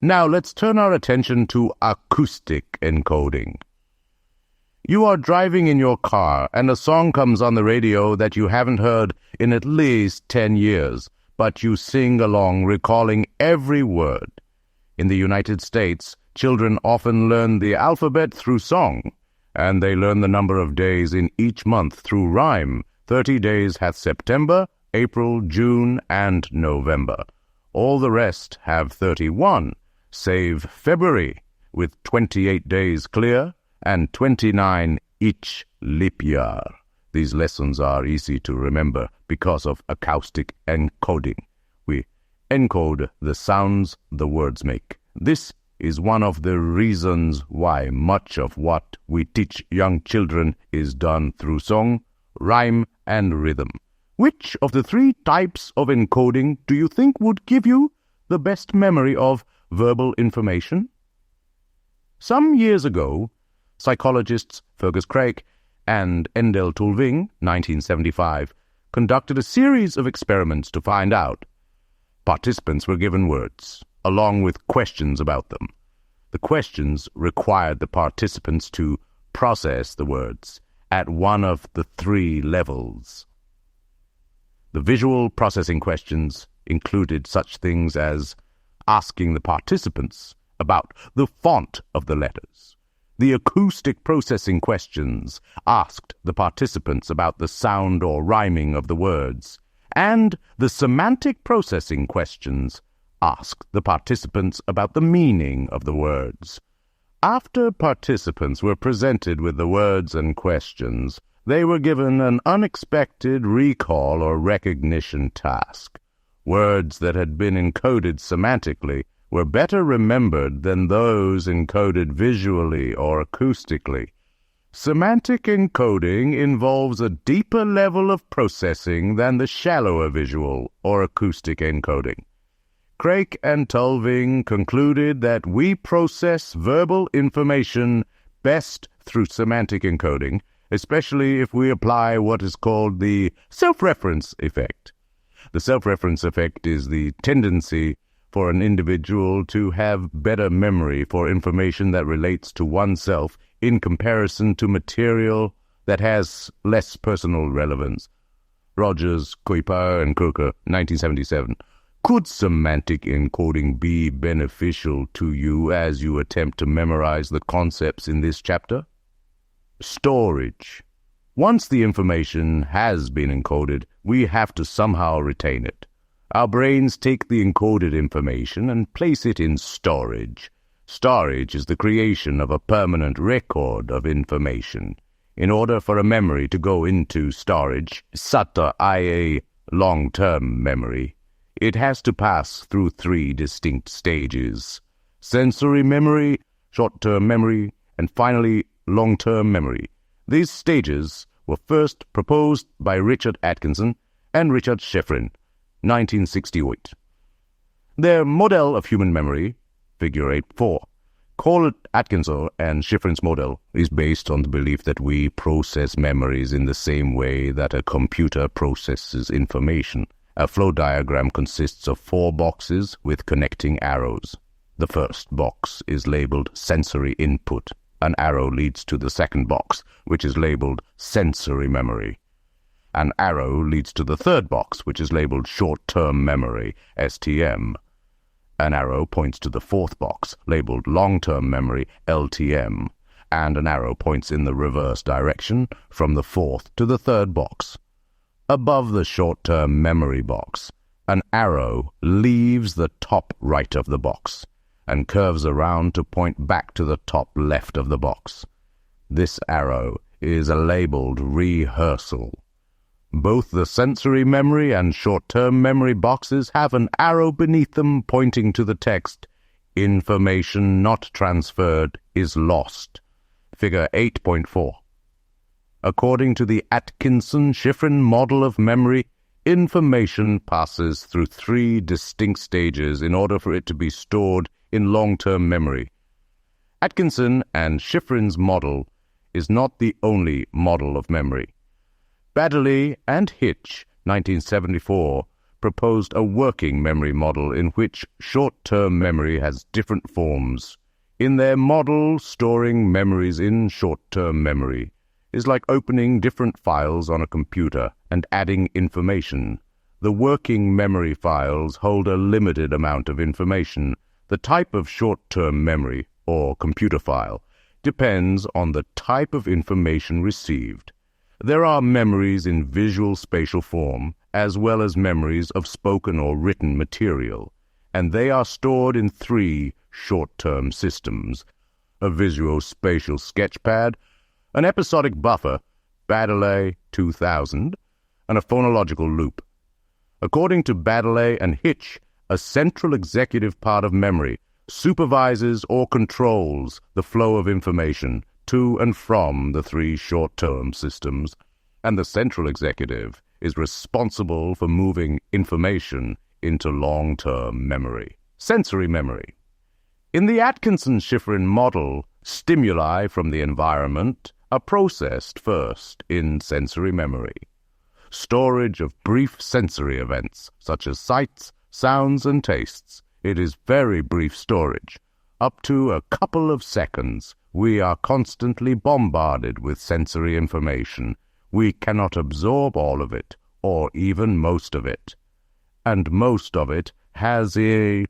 Now let's turn our attention to acoustic encoding. You are driving in your car and a song comes on the radio that you haven't heard in at least 10 years, but you sing along recalling every word. In the United States, children often learn the alphabet through song, and they learn the number of days in each month through rhyme. 30 days hath September, April, June, and November. All the rest have 31, save February, with 28 days clear, and 29 each leap year. These lessons are easy to remember because of acoustic encoding. We encode the sounds the words make. This is one of the reasons why much of what we teach young children is done through song, rhyme, and rhythm. Which of the three types of encoding do you think would give you the best memory of verbal information? Some years ago, psychologists Fergus Craik and Endel Tulving, 1975, conducted a series of experiments to find out. Participants were given words, along with questions about them. The questions required the participants to process the words at one of the three levels. The visual processing questions included such things as asking the participants about the font of the letters. The acoustic processing questions asked the participants about the sound or rhyming of the words, and the semantic processing questions asked the participants about the meaning of the words. After participants were presented with the words and questions, they were given an unexpected recall or recognition task. Words that had been encoded semantically were better remembered than those encoded visually or acoustically. Semantic encoding involves a deeper level of processing than the shallower visual or acoustic encoding. Craik and Tulving concluded that we process verbal information best through semantic encoding, especially if we apply what is called the self-reference effect. The self-reference effect is the tendency for an individual to have better memory for information that relates to oneself in comparison to material that has less personal relevance. Rogers, Kuiper, and Kirker, 1977. Could semantic encoding be beneficial to you as you attempt to memorize the concepts in this chapter? Storage. Once the information has been encoded, we have to somehow retain it. Our brains take the encoded information and place it in storage. Storage is the creation of a permanent record of information. In order for a memory to go into storage, SATA, i.e. long-term memory, it has to pass through three distinct stages: sensory memory, short-term memory, and finally long-term memory. These stages were first proposed by Richard Atkinson and Richard Schifrin, 1968. Their model of human memory, figure 8.4, called Atkinson and Schifrin's model, is based on the belief that we process memories in the same way that a computer processes information. A flow diagram consists of 4 boxes with connecting arrows. The first box is labeled sensory input. An arrow leads to the second box, which is labeled sensory memory. An arrow leads to the third box, which is labeled short-term memory, STM. An arrow points to the fourth box, labeled long-term memory, LTM. And an arrow points in the reverse direction, from the fourth to the third box. Above the short-term memory box, an arrow leaves the top right of the box and curves around to point back to the top left of the box. This arrow is labeled rehearsal. Both the sensory memory and short-term memory boxes have an arrow beneath them pointing to the text, "Information not transferred is lost." Figure 8.4. According to the Atkinson-Schifrin model of memory, information passes through 3 distinct stages in order for it to be stored in long-term memory. Atkinson and Schifrin's model is not the only model of memory. Baddeley and Hitch, 1974, proposed a working memory model in which short-term memory has different forms. In their model, storing memories in short-term memory is like opening different files on a computer and adding information. The working memory files hold a limited amount of information. The type of short-term memory, or computer file, depends on the type of information received. There are memories in visual spatial form, as well as memories of spoken or written material, and they are stored in 3 short-term systems: a visual spatial sketchpad, an episodic buffer, Baddeley 2000, and a phonological loop. According to Baddeley and Hitch, a central executive part of memory supervises or controls the flow of information to and from the 3 short-term systems, and the central executive is responsible for moving information into long-term memory. Sensory memory. In the Atkinson-Shiffrin model, stimuli from the environment are processed first in sensory memory. Storage of brief sensory events, such as sights, sounds, and tastes. It is very brief storage. Up to a couple of seconds, we are constantly bombarded with sensory information. We cannot absorb all of it, or even most of it. And most of it has a